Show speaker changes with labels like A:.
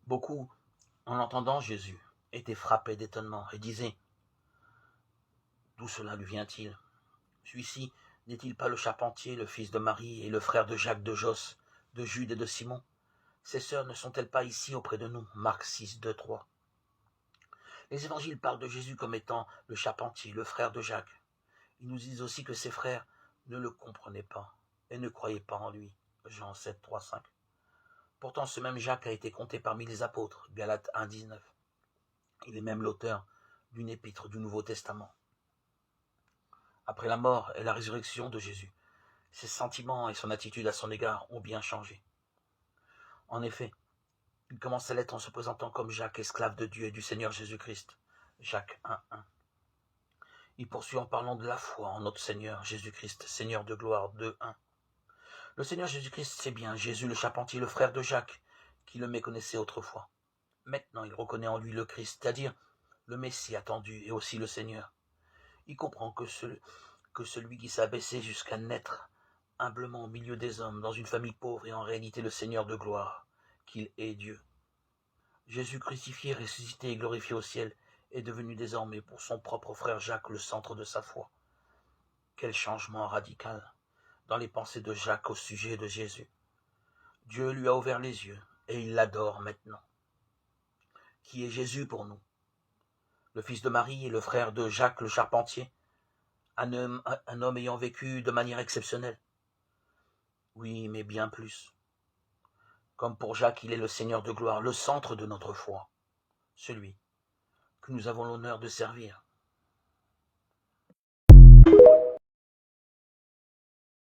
A: Beaucoup, en entendant Jésus, étaient frappés d'étonnement et disaient: d'où cela lui vient-il? Celui-ci n'est-il pas le charpentier, le fils de Marie et le frère de Jacques, de Jos, de Jude et de Simon? Ses sœurs ne sont-elles pas ici auprès de nous? Marc 6, 2, 3. Les évangiles parlent de Jésus comme étant le charpentier, le frère de Jacques. Ils nous disent aussi que ses frères ne le comprenaient pas et ne croyaient pas en lui. Jean 7, 3, 5. Pourtant, ce même Jacques a été compté parmi les apôtres. Galates 1, 19. Il est même l'auteur d'une épître du Nouveau Testament. Après la mort et la résurrection de Jésus, ses sentiments et son attitude à son égard ont bien changé. En effet, il commence sa lettre en se présentant comme Jacques, esclave de Dieu et du Seigneur Jésus-Christ. Jacques 1, 1. Il poursuit en parlant de la foi en notre Seigneur Jésus-Christ, Seigneur de gloire 2, 1. Le Seigneur Jésus-Christ sait bien Jésus le charpentier, le frère de Jacques, qui le méconnaissait autrefois. Maintenant, il reconnaît en lui le Christ, c'est-à-dire le Messie attendu et aussi le Seigneur. Il comprend que celui qui s'est abaissé jusqu'à naître humblement au milieu des hommes, dans une famille pauvre, est en réalité le Seigneur de gloire, qu'il est Dieu. Jésus crucifié, ressuscité et glorifié au ciel est devenu désormais pour son propre frère Jacques le centre de sa foi. Quel changement radical dans les pensées de Jacques au sujet de Jésus. Dieu lui a ouvert les yeux et il l'adore maintenant. Qui est Jésus pour nous? Le fils de Marie et le frère de Jacques le charpentier, un homme ayant vécu de manière exceptionnelle. Oui, mais bien plus. Comme pour Jacques, il est le Seigneur de gloire, le centre de notre foi, celui que nous avons l'honneur de servir.